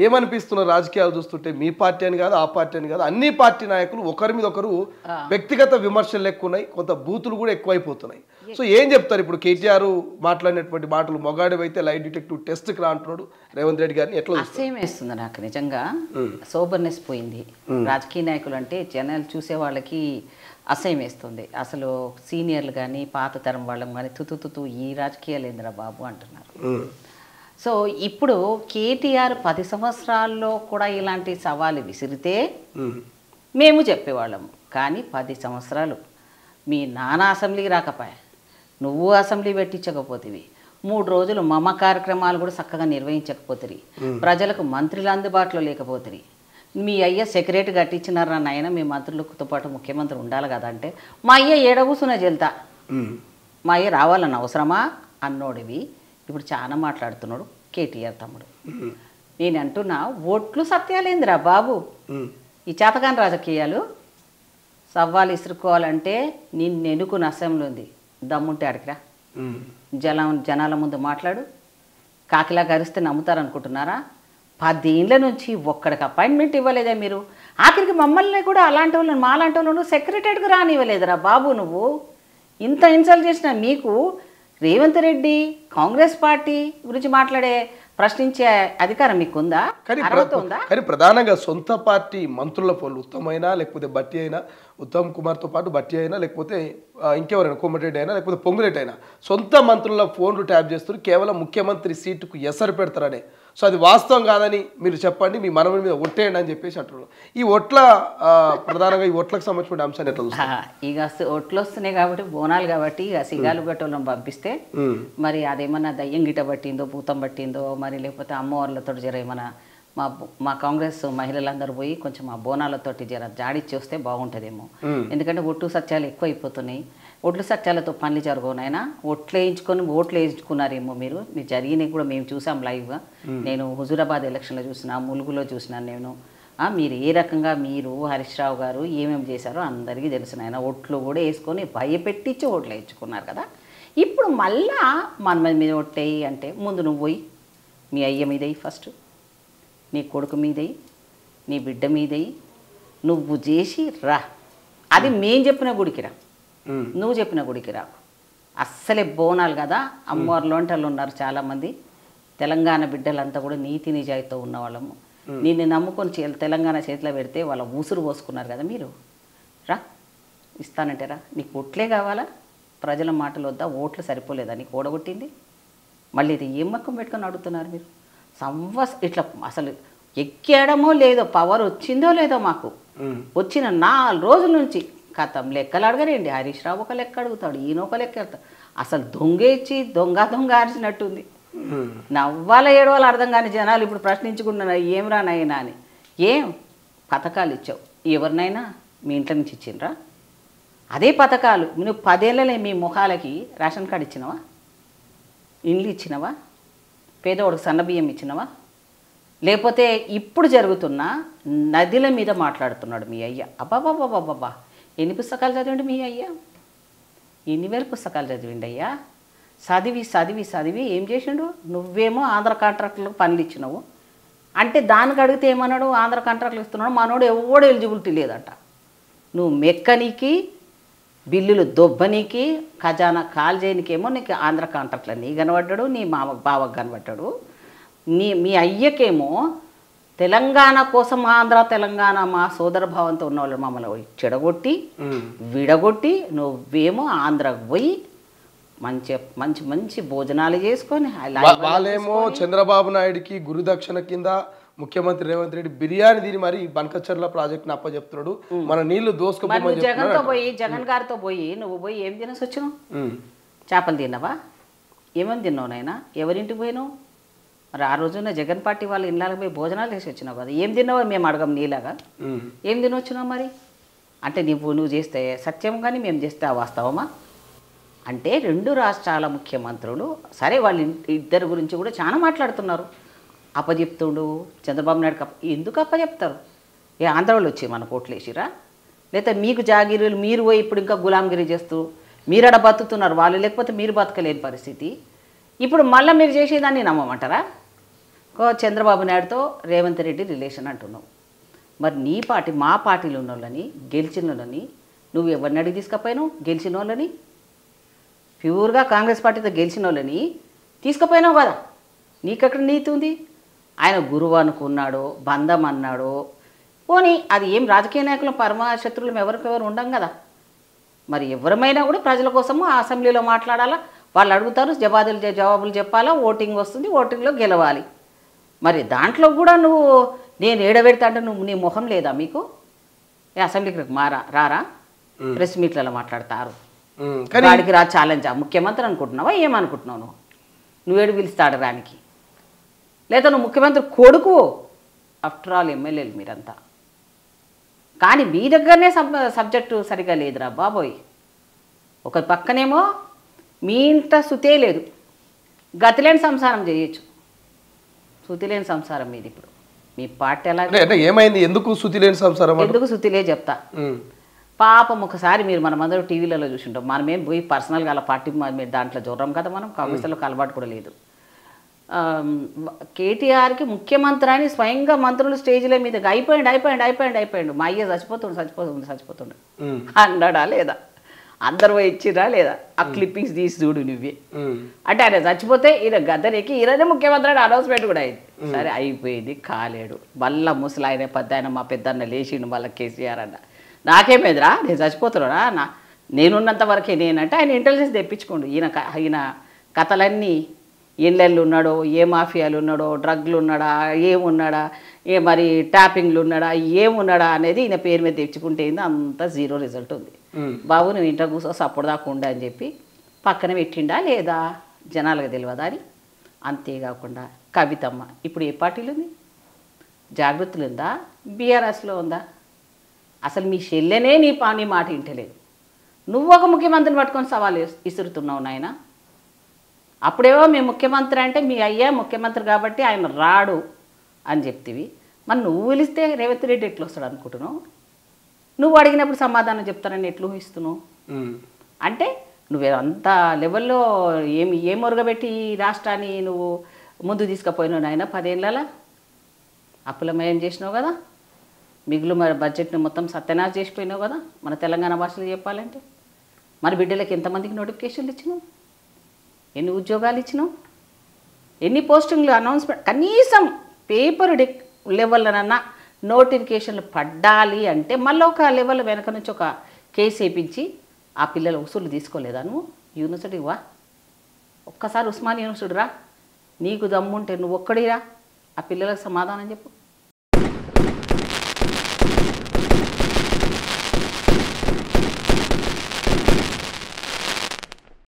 ఏమనిపిస్తున్నారు రాజకీయాలు చూస్తుంటే? మీ పార్టీ అని కాదు, ఆ పార్టీ అని కాదు, అన్ని పార్టీ నాయకులు ఒకరి మీద ఒకరు వ్యక్తిగత విమర్శలు ఎక్కువ ఉన్నాయి, కొంత బూతులు కూడా ఎక్కువైపోతున్నాయి. సో ఏం చెప్తారు ఇప్పుడు? కేటీఆర్ మాట్లాడినటువంటి మాటలు, మొగాడివైతే లైట్ డిటెక్టివ్ టెస్ట్కి రా అంటున్నాడు రేవంత్ రెడ్డి గారిని. ఎట్లా అసహ్యం వేస్తుంది నాకు నిజంగా. సోబర్నెస్ పోయింది. రాజకీయ నాయకులు అంటే జనాలు చూసే వాళ్ళకి అసహ్యం వేస్తుంది. అసలు సీనియర్లు కానీ పాత తరం వాళ్ళం కానీ తుతు ఈ రాజకీయాలు ఏందిరా బాబు అంటున్నారు. సో ఇప్పుడు కేటీఆర్ 10 సంవత్సరాల్లో కూడా ఇలాంటి సవాలు విసిరితే మేము చెప్పేవాళ్ళం. కానీ 10 సంవత్సరాలు మీ నాన్న అసెంబ్లీకి రాకపోయా, నువ్వు అసెంబ్లీ పెట్టించకపోతేవి, 3 రోజులు మమ కార్యక్రమాలు కూడా చక్కగా నిర్వహించకపోతుంది, ప్రజలకు మంత్రులు అందుబాటులో లేకపోతుంది, మీ అయ్య సెక్రటరీ కట్టించినారా నాయన, మీ మంత్రులతో పాటు ముఖ్యమంత్రి ఉండాలి కదా అంటే మా అయ్య ఏడ కూర్చున్నా జల్తా, మా అయ్య రావాలన్న అవసరమా అన్నోడివి ఇప్పుడు చాలా మాట్లాడుతున్నాడు కేటీఆర్ తమ్ముడు. నేను అంటున్నా ఓట్లు సత్యాలేందిరా బాబు, ఈ చేతకాని రాజకీయాలు. సవాలు ఇసురుకోవాలంటే నేను ఎన్నుకున్న అసెంబ్లీ ఉంది, దమ్ముంటే అడిగిరా, జనాల ముందు మాట్లాడు. కాకిలా గరిస్తే నమ్ముతారనుకుంటున్నారా? 10 ఏళ్ళ నుంచి ఒక్కడికి అపాయింట్మెంట్ ఇవ్వలేదా మీరు? ఆఖరికి మమ్మల్ని కూడా అలాంటి వాళ్ళని, మాలాంటి వాళ్ళను సెక్రటరీకి రానివ్వలేదురా బాబు. నువ్వు ఇంత ఇన్సల్ట్ చేసిన మీకు రేవంత్ రెడ్డి కాంగ్రెస్ పార్టీ గురించి మాట్లాడే ప్రశ్నించే అధికారం మీకుందా? కానీ ప్రధానంగా సొంత పార్టీ మంత్రుల ఫోన్లు ఉత్తమైనా లేకపోతే బట్టి అయినా, ఉత్తమ్ కుమార్తో పాటు బట్టి అయినా లేకపోతే ఇంకెవరైనా కోమటిరెడ్డి అయినా లేకపోతే పొంగులేటి అయినా సొంత మంత్రుల ఫోన్లు ట్యాప్ చేస్తారు, కేవలం ముఖ్యమంత్రి సీటుకు ఎసరు పెడతారనే. సో అది వాస్తవం కాదని మీరు చెప్పండి, మీ మనవడి మీద ఒట్టేయండి అని చెప్పేసి అంటున్నారు. ఈ ఒట్ల ప్రధానంగా ఈ ఒట్లకు సంబంధించిన అంశాన్ని ఎట్లా చూస్తారు? ఇక ఒట్లు వస్తున్నాయి కాబట్టి, బోనాలు కాబట్టి ఇక సిగాలు గట్టోళ్ళని పంపిస్తే మరి అదేమన్నా దయ్యం గిట్ట పట్టిందో, భూతం పట్టిందో, మరి లేకపోతే అమ్మవార్లతో జర ఏమన్నా మా కాంగ్రెస్ మహిళలందరూ పోయి కొంచెం ఆ బోనాలతోటి జర జాడిచ్చి వస్తే బాగుంటుందేమో. ఎందుకంటే ఒట్టు సత్యాలు ఎక్కువ అయిపోతున్నాయి. ఒట్లు సత్యాలతో పనులు జరగవునైనా ఓట్లు వేయించుకున్నారేమో మీరు జరిగినవి కూడా మేము చూసాం లైవ్గా. నేను హుజూరాబాద్ ఎలక్షన్లో చూసిన, ములుగులో చూసినాను నేను. మీరు ఏ రకంగా మీరు హరీష్ రావు గారు ఏమేమి చేశారో అందరికీ తెలుసు. ఆయన ఓట్లు కూడా వేసుకొని భయపెట్టించి ఓట్లు వేయించుకున్నారు కదా. ఇప్పుడు మళ్ళా మన మీద ఓట్లేయి అంటే ముందు నువ్వు పోయి మీ అయ్య మీదయి, ఫస్ట్ నీ కొడుకు మీదయి, నీ బిడ్డ మీదయి, నువ్వు చేసి రా. అది మేము చెప్పిన గుడికి రా, నువ్వు చెప్పిన గుడికి రా. అస్సలే బోనాలు కదా, అమ్మవారు లోంటలు ఉన్నారు చాలామంది. తెలంగాణ బిడ్డలంతా కూడా నీతి నిజాయితీతో ఉన్న వాళ్ళము. నిన్ను నమ్ముకొని తెలంగాణ చేతిలో పెడితే వాళ్ళ ఊసురు పోసుకున్నారు కదా మీరు. రా, ఇస్తానంటే రా. నీకు ఓట్లే కావాలా? ప్రజల మాటలు వద్దా? ఓట్లు సరిపోలేదా నీకు ఓడగొట్టింది? మళ్ళీ ఇది ఏం మక్కం పెట్టుకొని అడుగుతున్నారు మీరు? ఇట్లా అసలు ఎక్కేయడమో లేదో, పవర్ వచ్చిందో లేదో మాకు వచ్చిన 4 రోజుల నుంచి కథం లెక్కలు అడగరండి. హరీష్ రావు ఒక లెక్క అడుగుతాడు, ఈయన ఒక లెక్క అడుగుతాడు. అసలు దొంగ ఇచ్చి దొంగ ఆర్చినట్టుంది. నవ్వాల ఏడవాళ్ళు అర్థం కాని జనాలు ఇప్పుడు ప్రశ్నించుకుంటున్నారు ఏం రానైనా అని. ఏం పథకాలు ఇచ్చావు? ఎవరినైనా మీ ఇంట్లో నుంచి ఇచ్చిండ్రా? అదే పథకాలు నువ్వు 10 ఏళ్ళనే మీ ముఖాలకి రేషన్ కార్డు ఇచ్చినవా? ఇండ్లు ఇచ్చినవా? పేదవాడికి సన్నబియ్యం ఇచ్చినవా? లేకపోతే ఇప్పుడు జరుగుతున్న నదుల మీద మాట్లాడుతున్నాడు మీ అయ్య. అబ్బాబాబాబాబా, ఎన్ని పుస్తకాలు చదివండి మీ అయ్య? ఎన్ని వేల పుస్తకాలు చదివిండి అయ్యా? చదివి ఏం చేసిండు? నువ్వేమో ఆంధ్ర కాంట్రాక్టులకు పనులు ఇచ్చినావు అంటే దానికి అడిగితే ఏమన్నాడు? ఆంధ్ర కాంట్రాక్టులు ఇస్తున్నాడు, మనోడు ఎవడు ఎలిజిబిలిటీ లేదంట. నువ్వు మెక్కనికి, బిల్లులు దొబ్బనికి, ఖజానా కాల్జేయనికేమో నీకు ఆంధ్ర కాంట్రాక్ట్లో నీ కనబడ్డాడు, నీ బావకు కనబడ్డాడు. మీ అయ్యకేమో తెలంగాణ కోసం తెలంగాణ మా సోదర భావంతో ఉన్న వాళ్ళు మమ్మల్ని చెడగొట్టి విడగొట్టి నువ్వేమో ఆంధ్రకు పోయి మంచి భోజనాలు చేసుకొని వాళ్ళేమో చంద్రబాబు నాయుడికి గురుదక్షిణ కింద ముఖ్యమంత్రి రేవంత్ రెడ్డి బిర్యానీ తిని మరి బనకచర్ల ప్రాజెక్ట్ అప్పచెప్తున్నాడు. మన నీళ్లు దోసుకుపోయి జగన్ గారితో పోయి నువ్వు పోయి ఏం తినేసి వచ్చినావు? చేపలు తిన్నావా? ఏమేమి తిన్నావు నాయనా? ఎవరింటికి పోయినావు? మరి ఆ రోజున జగన్ పార్టీ వాళ్ళు ఇళ్ళకి పోయి భోజనాలు చేసి వచ్చినావు కదా. ఏం తిన్నావు మేము అడగం నీలాగా. ఏం తినొచ్చినావు మరి? అంటే నువ్వు చేస్తే సత్యం కానీ మేము చేస్తే వాస్తవమా? అంటే 2 రాష్ట్రాల ముఖ్యమంత్రులు సరే వాళ్ళు ఇద్దరి గురించి కూడా చాలా మాట్లాడుతున్నారు. అప్పచెప్తుడు చంద్రబాబు నాయుడు ఎందుకు అప్పచెప్తారు? ఏ ఆంధ్రలో వచ్చి మన కోట్లు వేసిరా? లేదా మీకు జాగీరులు మీరు పోయి ఇప్పుడు ఇంకా గులాంగిరి చేస్తూ మీరు అడ బతుకుతున్నారు, వాళ్ళు లేకపోతే మీరు బతకలేని పరిస్థితి. ఇప్పుడు మళ్ళీ మీరు చేసేదాన్ని నమ్మమంటారా? చంద్రబాబు నాయుడుతో రేవంత్ రెడ్డి రిలేషన్ అంటున్నావు. మరి నీ పార్టీ మా పార్టీలో ఉన్న వాళ్ళని గెలిచిన వాళ్ళని నువ్వు ఎవరిని అడిగి తీసుకుపోయినావు? గెలిచిన వాళ్ళని ప్యూర్గా కాంగ్రెస్ పార్టీతో గెలిచిన వాళ్ళని తీసుకుపోయినావు కదా. నీకక్కడ నీతి ఉంది? ఆయన గురువు అనుకున్నాడో బంధం అన్నాడో పోనీ అది ఏం రాజకీయ నాయకులు పరమ శత్రువులు ఎవరికెవరు ఉండం కదా. మరి ఎవరమైనా కూడా ప్రజల కోసము ఆ అసెంబ్లీలో మాట్లాడాలా, వాళ్ళు అడుగుతారు జవాబులు చెప్పాలా, ఓటింగ్ వస్తుంది, ఓటింగ్లో గెలవాలి. మరి దాంట్లో కూడా నువ్వు నేను ఏడబెడతా అంటే నువ్వు నీ మొహం లేదా మీకు? అసెంబ్లీకి రారా ప్రెస్ మీట్లలో మాట్లాడతారు. వాడికి రా ఛాలెంజా? ముఖ్యమంత్రి అనుకుంటున్నావా? ఏమనుకుంటున్నావు నువ్వు? నువ్వేడు పిలుస్తాడు రానికి? లేదా నువ్వు ముఖ్యమంత్రి కొడుకు? ఆఫ్టర్ ఆల్ ఎమ్మెల్యేలు మీరంతా. కానీ మీ దగ్గరనే సబ్జెక్టు సరిగా లేదురా బాబోయ్. ఒక పక్కనేమో మీ ఇంట సుతే లేదు, గతిలేని సంసారం చేయొచ్చు. శృతి లేని సంసారం మీది. ఇప్పుడు మీ పార్టీ ఎలా ఏమైంది? ఎందుకు శృతి లేని సంసారం? ఎందుకు శృతిలే చెప్తా. పాపం ఒకసారి మీరు మనమందరూ టీవీలలో చూసింటాం. మనమేం పోయి పర్సనల్గా అలా పార్టీ మీరు దాంట్లో చూడడం కదా, మనం కాంగ్రెస్లో అలవాటు కూడా లేదు. కేటీఆర్కి ముఖ్యమంత్రి అని స్వయంగా మంత్రులు స్టేజ్ల మీద అయిపోయిండు మా అయ్య చచ్చిపోతుండు అన్నాడా లేదా? అందరు పోయి ఇచ్చిరా లేదా? ఆ క్లిప్పింగ్స్ తీసి చూడు నువ్వే. అంటే ఆయన చచ్చిపోతే ఈయన గద్దరికి ఈయననే ముఖ్యమంత్రి అని అనౌన్స్మెంట్ కూడా అయింది. సరే అయిపోయింది, కాలేడు. మళ్ళా ముసలి ఆయన పెద్ద ఆయన మా పెద్దన్న లేచిండు మళ్ళీ కేసీఆర్ అన్న. నాకేమేదిరా, నేను చచ్చిపోతున్నా, నేనున్నంత వరకే నేనంటే ఆయన ఇంటెలిజెన్స్ తెప్పించుకోండు. ఈయన కథలన్నీ ఇళ్ళల్లో ఉన్నాడో, ఏ మాఫియాలు ఉన్నాడో, డ్రగ్లు ఉన్నాడా, ఏమున్నాడా, మరి ట్యాపింగ్లు ఉన్నాడా, ఏమున్నాడా అనేది ఈయన పేరు మీద తెచ్చుకుంటే అంత జీరో రిజల్ట్ ఉంది. బాబు నువ్వు ఇంట్లో కూర్చో సప్పుడు దాకా ఉండే అని చెప్పి పక్కన పెట్టిండా లేదా జనాలకు తెలియదా అని. అంతేకాకుండా కవితమ్మ ఇప్పుడు ఏ పార్టీలో ఉంది? జాగృతులు ఉందా? బీఆర్ఎస్లో ఉందా? అసలు మీ చెల్లెనే నీ మాట వింటలేదు. నువ్వు ఒక ముఖ్యమంత్రిని పట్టుకొని సవాలు ఇసురుతున్నావు నాయన. అప్పుడేవో మీ ముఖ్యమంత్రి అంటే మీ అయ్యా ముఖ్యమంత్రి కాబట్టి ఆయన రాడు అని చెప్తివి. మరి నువ్వు పిలిస్తే రేవంత్ రెడ్డి ఎట్లా వస్తాడు అనుకుంటున్నావు? నువ్వు అడిగినప్పుడు సమాధానం చెప్తానని ఎట్లు ఊహిస్తున్నావు? అంటే నువ్వు అంత లెవెల్లో ఏం మొరగబెట్టి ఈ రాష్ట్రాన్ని నువ్వు ముందు తీసుకుపోయినావు నాయన. 10 ఏళ్ళ అప్పులమయం చేసినావు కదా, మిగులు మరి బడ్జెట్ని మొత్తం సత్యనాశ చేసిపోయినావు కదా. మన తెలంగాణ భాషలో చెప్పాలంటే మన బిడ్డలకు ఎంతమందికి నోటిఫికేషన్లు ఇచ్చినావు? ఎన్ని ఉద్యోగాలు ఇచ్చినావు? ఎన్ని పోస్టింగ్లు అనౌన్స్మెంట్? కనీసం పేపర్ లెవెల్లోనన్నా నోటిఫికేషన్లు పడ్డాలి అంటే మళ్ళీ ఒక లెవెల్ వెనక నుంచి ఒక కేసు వేయించి ఆ పిల్లల వసూలు తీసుకోలేదా నువ్వు? యూనివర్సిటీకి వా, ఒక్కసారి ఉస్మానియా యూనివర్సిటీ రా, నీకు దమ్ముంటే నువ్వు ఒక్కడిరా, ఆ పిల్లలకు సమాధానం చెప్పు.